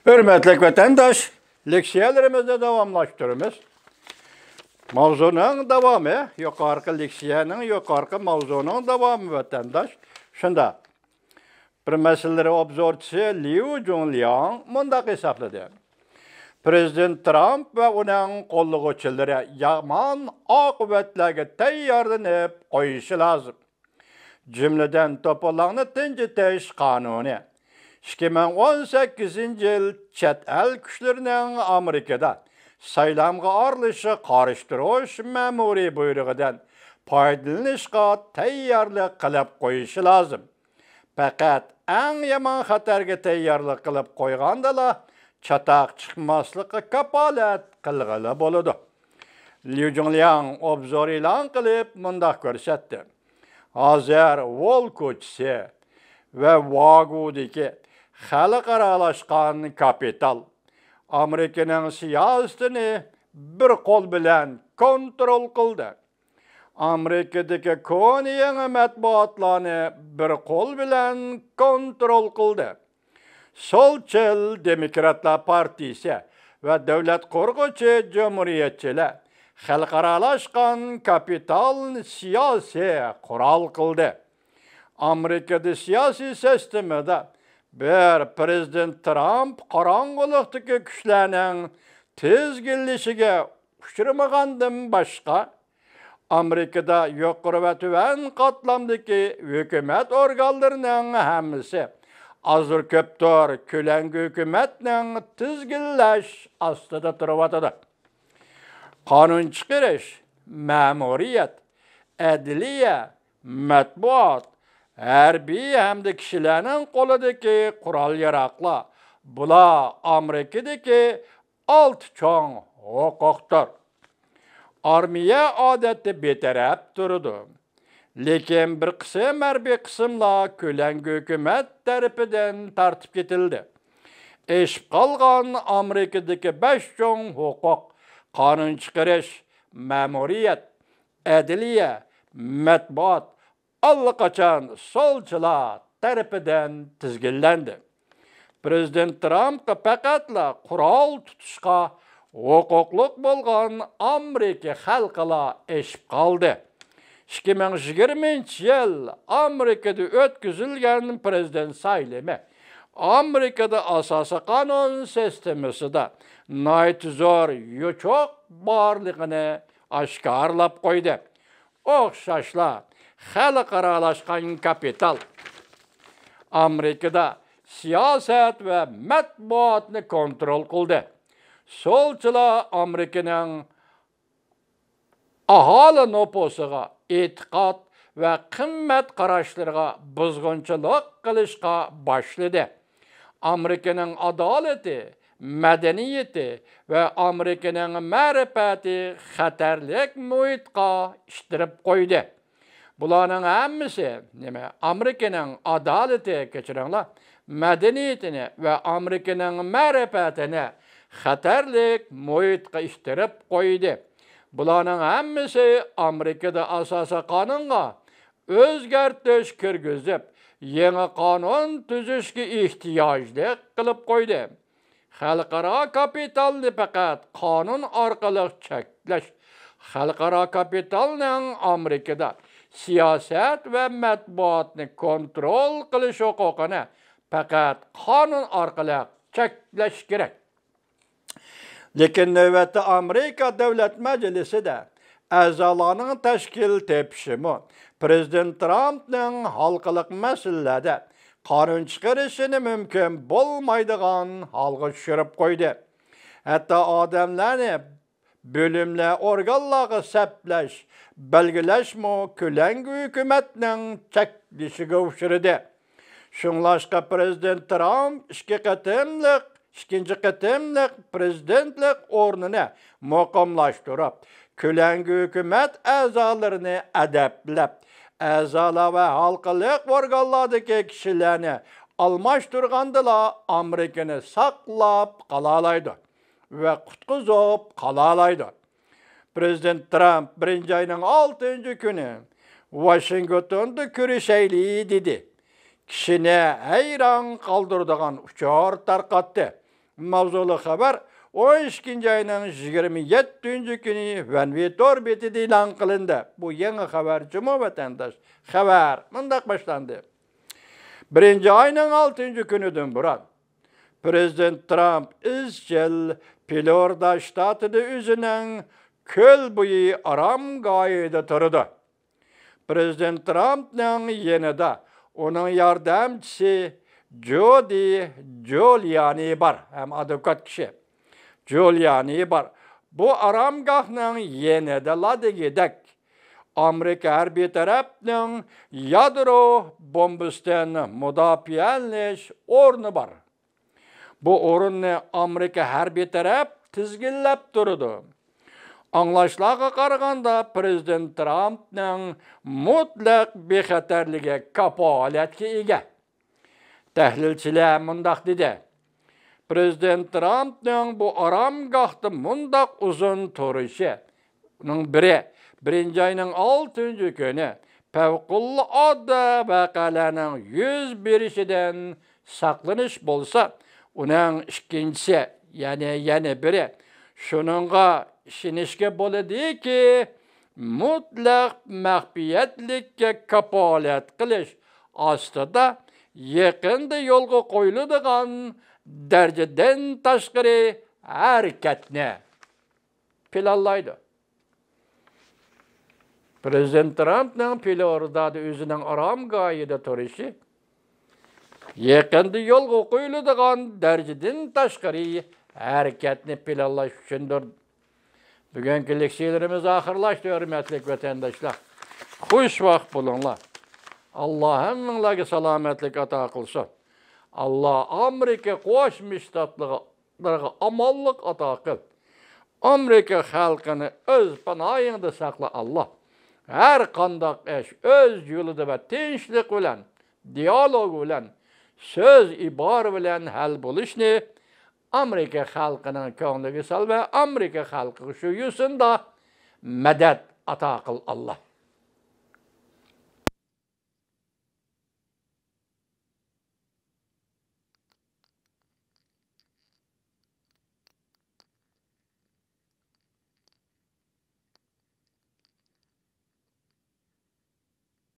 Hürmetli vatandaş, leksiyalarımızda davamlaştırırız. Mavzunun devamı, yukarı leksiyanın yukarı mavzunun devamı vatandaş. Şunda, bir meseleleri obzorçisi Liu Junliang mundaq hesapladı. Prezident Trump ve onun kolluğuçuları yaman akıbetlerge tayarlanıp koyuşı lazım. Cümleden topulanı tinci kanunu. 2018 yıl chet el güçlerinin Amerika'da saylamga arlışı karıştırış memuri buyruğudan paydalanışga tayarlık kılıp koyuşı lazım. Fakat en yaman xatarga tayarlık kılıp koygandala çatak çıkmaslıkı kapalet kılgılı boludu. Liu Junliang obzor ilan kılıp mundaq görsetdi. Hazır Volkoçsi ve Vagu'daki xalqaralaşqan kapital Amerika'nın siyasetini bir kol bilen kontrol kıldı. Amerika'daki koniyen matbuatlarını bir kol bilen kontrol kıldı. Solçul Demokratlar Partisi ve devlet korgucu cumhuriyetçiler xalqaralaşqan kapital siyasi kural kıldı. Amerika'da siyasi sistemide bir Prezident Trump qarangılıqdaki güçlerinin tezgillishiga uçurmagandan başka Amerika'da yuqori ve tüven katlamdaki hükümet organlarının hammasi azır köptür kölengi hükümetinin tizgillash astida turibotidi. Qonun chiqarish, ma'muriyat, adliya, matbuot, harbiy hamda kishilarning qo'lidagi qurol-yarog'lar bular Amerikadagi alt cho'ng huquqdir. Armiya odatda betaraf turdi. Lekin bir qism harbiy qismlar ko'langi hukumat tarafidan tartib ketildi. Eshib qolgan Amerikadagi 5 cho'ng huquq qonun chiqarish, ma'muriyat, adliya, matbuot allaqachon solchilar tarafidan tizginlandi. Prezident Trump faqatla qurol tutishga huquqliq bo'lgan Amerika xalqila eshib qoldi. 2020-yil Amerikada o'tkazilgan prezident saylami Amerikada asosiy qonun sistemasida noytuzor yo'choq borligini oshkorlab qo'ydi. O'xshashlar xalqaralashgan kapital Amerikada siyosat va matbuotni kontrol qildi. Solchilar Amerikaning aholi nufusiga e'tiqod va qimmat qarashlariga buzg'unchilik qilishga boshladi. Amerikaning adolati, madaniyati va Amerikaning ma'rifati xatarlik muhitga ishtirib qo'ydi. Bularning hammasi Amerikaning adolati kechiringlar, madaniyatini va Amerikaning ma'rifatini xatarlik muhitga ishtirib qo'ydi. Bularning hammasi Amerikada asosiy qonunga o'zgartirish kirgizib, yangi qonun tuzishga ehtiyojli qilib qo'ydi. Xalqaro kapitalni faqat qonun orqali cheklash, xalqaro kapitalning Amerikada siyosat va matbuotni kontrol qilish huquqini faqat qonun orqali cheklash kerak. Lekin növbette Amerika Devlet Meclisi'de a'zolarning tashkil tepishimi Prezident Trumpning xalqiliq masalada qonun chiqarishini mumkin bo'lmaydigan holga tushirib qo'ydi. Hatto odamlarni bo'limlar organlarga saplash, belgilashmi ko'langi hukumatning cheklishiga uchirdi. Shunlashqa Prezident Trump ikkinchi qatimliq prezidentlik o'rnini muqimlashtirib, ko'langi hukumat a'zolarini adablab, a'zolar va xalqiliq organlardagi kishilarni almashtirgandilar Amerikani saqlab qolalaydi va qutqizib qolalaydi. Prezident Trump 1-oyning 6-kuni Washingtonda ko'rishaylik dedi. Kishini hayron qoldiradigan uchar tarqatdi. mavzulu haber 12 ayının 27. günü Venvitor betide ilan kılındı. Bu yeni haber cuma vatandaş. Haber mındak başlandı. 1. ayının 6. günüdün buran. Prezident Trump izcil Florida ştatıda üzünen köl boyu aram gayede turdu. Prezident Trump'ın yanında onun yardımcısı Jody Giuliani var. Hem avukat kişi. Giuliani var. Bu aramgahının yanında ladı gidek. Amerika her bir tarafının yadro bombasından müdafialanış ornu var. Bu orunu Amerika her bir taraf tizgillep durdu. Anlaşlağa qaraganda Prezident Trump'ның mutlaq bexatarligi kapolatga ega. Tahlilchilar mundaq dedi. Prezident Trump'ның bu aramgahda mundaq uzun turishi. Uning biri 1. ayının 6. günü favqulodda vaqalarning yuz berishidan saqlanish bo'lsa, uning ikkinchisi, yana biri shuningga işinişke bo'ladi ki mutlaq maxfiyatlikka kapolat qilish ostida yaqinda yo'lga qo'yiladigan darajadan tashqari harakatni planlaydi. Prezident Trump'ның Floridada o'zining oromgohida turishi yaqinda yo'lga qo'yiladigan darajadan tashqari harakatni planlash uchundir. Bugünkü leksiyalarımız ahırlaştı, hürmetli vatandaşlar. Hoş vakt bulunlar. Allah hemminlere salametlik ata kılsın. Allah Amerika Qo'shma Shtatlarga amallık ata kıl. Amerika halkını öz panayında sakla Allah. Her kandak eş öz yolunda ve tinchlik bilen, diyalog bilen, söz ibar bilen hal buluşni Amerika halkının ko'ngliga sal ve Amerika halkı şu yusunda medet ata kıl Allah.